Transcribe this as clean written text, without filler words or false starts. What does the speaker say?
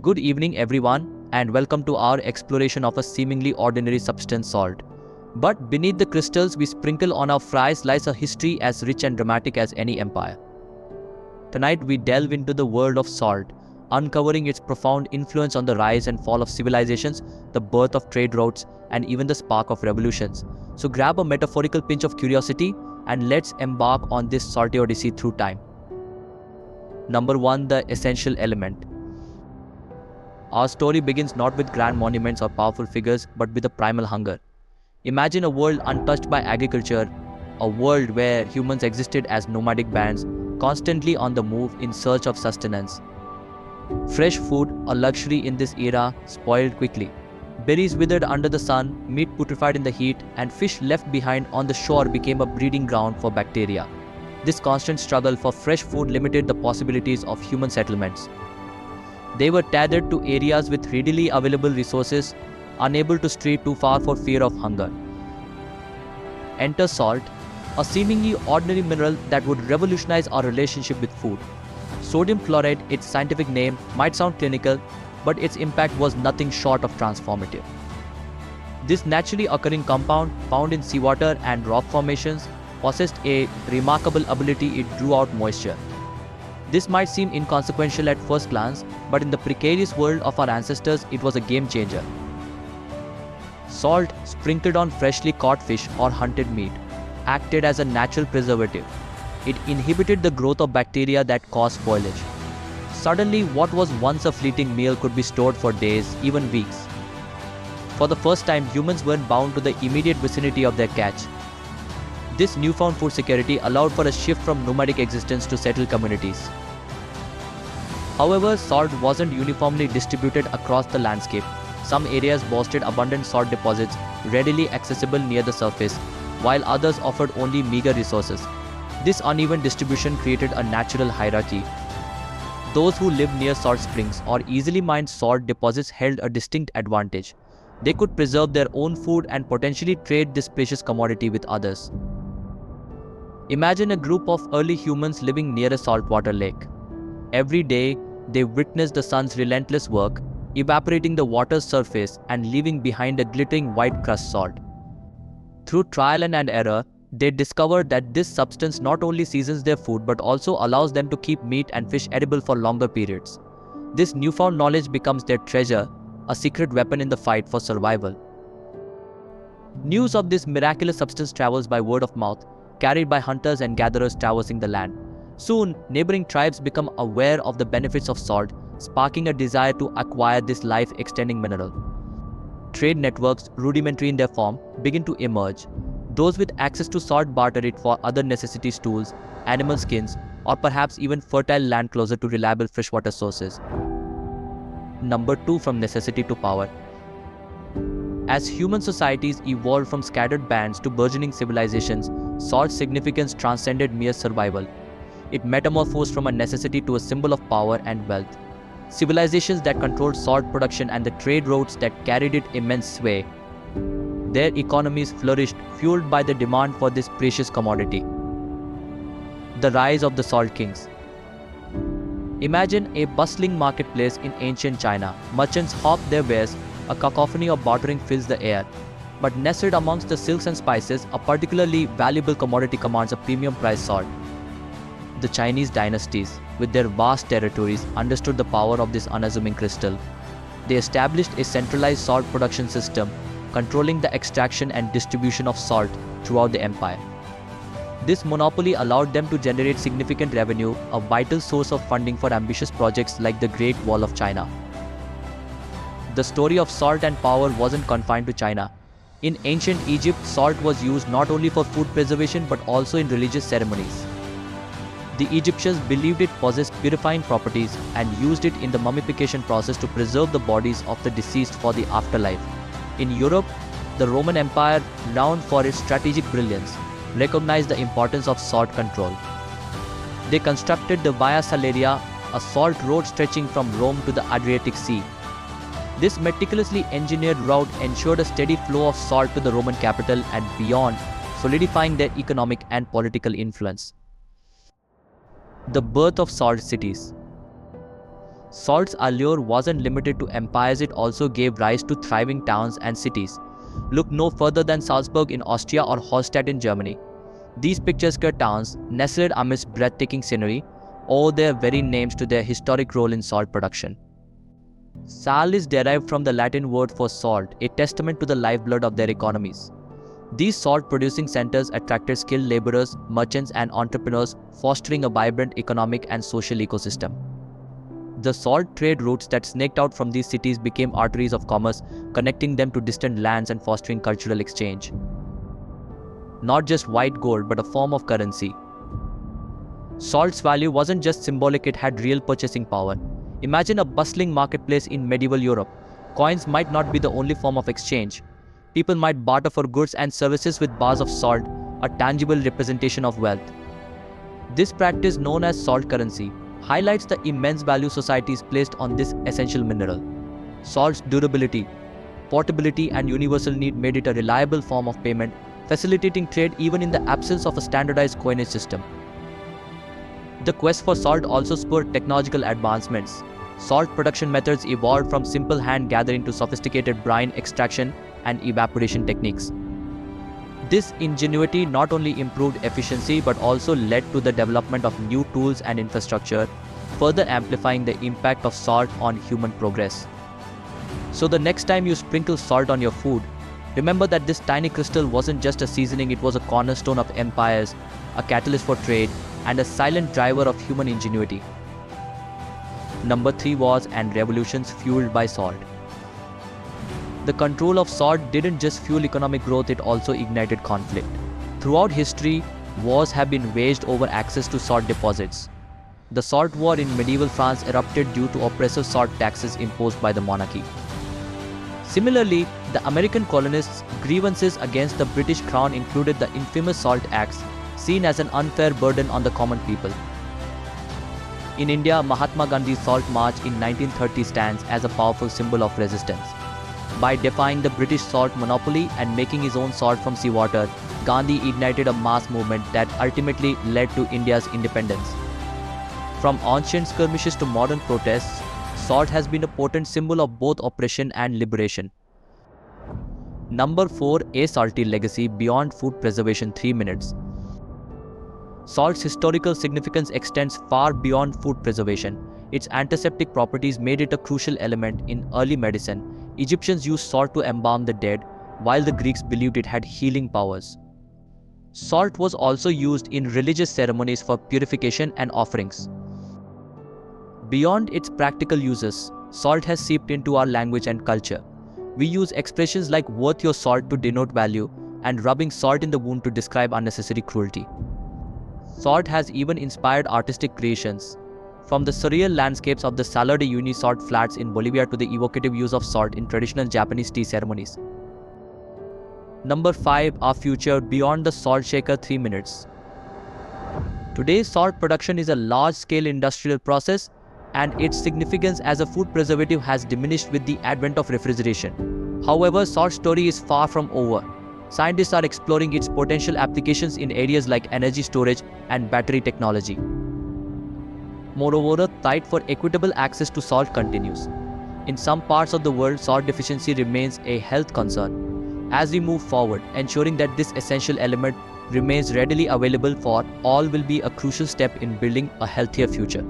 Good evening everyone, and welcome to our exploration of a seemingly ordinary substance, salt. But beneath the crystals we sprinkle on our fries lies a history as rich and dramatic as any empire. Tonight we delve into the world of salt, uncovering its profound influence on the rise and fall of civilizations, the birth of trade routes, and even the spark of revolutions. So grab a metaphorical pinch of curiosity and let's embark on this salty odyssey through time. Number 1. The essential element. Our story begins not with grand monuments or powerful figures, but with a primal hunger. Imagine a world untouched by agriculture, a world where humans existed as nomadic bands, constantly on the move in search of sustenance. Fresh food, a luxury in this era, spoiled quickly. Berries withered under the sun, meat putrefied in the heat, and fish left behind on the shore became a breeding ground for bacteria. This constant struggle for fresh food limited the possibilities of human settlements. They were tethered to areas with readily available resources, unable to stray too far for fear of hunger. Enter salt, a seemingly ordinary mineral that would revolutionize our relationship with food. Sodium chloride, its scientific name, might sound clinical, but its impact was nothing short of transformative. This naturally occurring compound, found in seawater and rock formations, possessed a remarkable ability: it drew out moisture. This might seem inconsequential at first glance, but in the precarious world of our ancestors, it was a game changer. Salt, sprinkled on freshly caught fish or hunted meat, acted as a natural preservative. It inhibited the growth of bacteria that caused spoilage. Suddenly, what was once a fleeting meal could be stored for days, even weeks. For the first time, humans weren't bound to the immediate vicinity of their catch. This newfound food security allowed for a shift from nomadic existence to settled communities. However, salt wasn't uniformly distributed across the landscape. Some areas boasted abundant salt deposits readily accessible near the surface, while others offered only meager resources. This uneven distribution created a natural hierarchy. Those who lived near salt springs or easily mined salt deposits held a distinct advantage. They could preserve their own food and potentially trade this precious commodity with others. Imagine a group of early humans living near a saltwater lake. Every day, they witnessed the sun's relentless work, evaporating the water's surface and leaving behind a glittering white crust salt. Through trial and error, they discovered that this substance not only seasons their food but also allows them to keep meat and fish edible for longer periods. This newfound knowledge becomes their treasure, a secret weapon in the fight for survival. News of this miraculous substance travels by word of mouth, carried by hunters and gatherers traversing the land. Soon, neighboring tribes become aware of the benefits of salt, sparking a desire to acquire this life-extending mineral. Trade networks, rudimentary in their form, begin to emerge. Those with access to salt barter it for other necessities, tools, animal skins, or perhaps even fertile land closer to reliable freshwater sources. Number 2. From necessity to power. As human societies evolved from scattered bands to burgeoning civilizations, salt's significance transcended mere survival. It metamorphosed from a necessity to a symbol of power and wealth. Civilizations that controlled salt production and the trade routes that carried it immense sway. Their economies flourished, fueled by the demand for this precious commodity. The rise of the salt kings. Imagine a bustling marketplace in ancient China. Merchants hawk their wares, a cacophony of bartering fills the air. But nestled amongst the silks and spices, a particularly valuable commodity commands a premium price: salt. The Chinese dynasties, with their vast territories, understood the power of this unassuming crystal. They established a centralized salt production system, controlling the extraction and distribution of salt throughout the empire. This monopoly allowed them to generate significant revenue, a vital source of funding for ambitious projects like the Great Wall of China. The story of salt and power wasn't confined to China. In ancient Egypt, salt was used not only for food preservation but also in religious ceremonies. The Egyptians believed it possessed purifying properties and used it in the mummification process to preserve the bodies of the deceased for the afterlife. In Europe, the Roman Empire, renowned for its strategic brilliance, recognized the importance of salt control. They constructed the Via Salaria, a salt road stretching from Rome to the Adriatic Sea. This meticulously engineered route ensured a steady flow of salt to the Roman capital and beyond, solidifying their economic and political influence. The birth of salt cities. Salt's allure wasn't limited to empires, it also gave rise to thriving towns and cities. Look no further than Salzburg in Austria or Holstein in Germany. These picturesque towns, nestled amidst breathtaking scenery, owe their very names to their historic role in salt production. Sal is derived from the Latin word for salt, a testament to the lifeblood of their economies. These salt-producing centers attracted skilled laborers, merchants, and entrepreneurs, fostering a vibrant economic and social ecosystem. The salt trade routes that snaked out from these cities became arteries of commerce, connecting them to distant lands and fostering cultural exchange. Not just white gold, but a form of currency. Salt's value wasn't just symbolic, it had real purchasing power. Imagine a bustling marketplace in medieval Europe. Coins might not be the only form of exchange. People might barter for goods and services with bars of salt, a tangible representation of wealth. This practice, known as salt currency, highlights the immense value societies placed on this essential mineral. Salt's durability, portability, and universal need made it a reliable form of payment, facilitating trade even in the absence of a standardized coinage system. The quest for salt also spurred technological advancements. Salt production methods evolved from simple hand gathering to sophisticated brine extraction and evaporation techniques. This ingenuity not only improved efficiency but also led to the development of new tools and infrastructure, further amplifying the impact of salt on human progress. So the next time you sprinkle salt on your food, remember that this tiny crystal wasn't just a seasoning, it was a cornerstone of empires, a catalyst for trade, and a silent driver of human ingenuity. Number 3, wars and revolutions fueled by salt. The control of salt didn't just fuel economic growth, it also ignited conflict. Throughout history, wars have been waged over access to salt deposits. The Salt War in medieval France erupted due to oppressive salt taxes imposed by the monarchy. Similarly, the American colonists' grievances against the British Crown included the infamous Salt Acts, seen as an unfair burden on the common people. In India, Mahatma Gandhi's Salt March in 1930 stands as a powerful symbol of resistance. By defying the British salt monopoly and making his own salt from seawater, Gandhi ignited a mass movement that ultimately led to India's independence. From ancient skirmishes to modern protests, salt has been a potent symbol of both oppression and liberation. Number 4, a salty legacy beyond food preservation. 3 minutes. Salt's historical significance extends far beyond food preservation. Its antiseptic properties made it a crucial element in early medicine. Egyptians used salt to embalm the dead, while the Greeks believed it had healing powers. Salt was also used in religious ceremonies for purification and offerings. Beyond its practical uses, salt has seeped into our language and culture. We use expressions like "worth your salt" to denote value, and "rubbing salt in the wound" to describe unnecessary cruelty. Salt has even inspired artistic creations. From the surreal landscapes of the Salar de Uyuni salt flats in Bolivia to the evocative use of salt in traditional Japanese tea ceremonies. Number 5, our future beyond the salt shaker. 3 minutes. Today's salt production is a large-scale industrial process, and its significance as a food preservative has diminished with the advent of refrigeration. However, salt's story is far from over. Scientists are exploring its potential applications in areas like energy storage and battery technology. Moreover, the fight for equitable access to salt continues. In some parts of the world, salt deficiency remains a health concern. As we move forward, ensuring that this essential element remains readily available for all will be a crucial step in building a healthier future.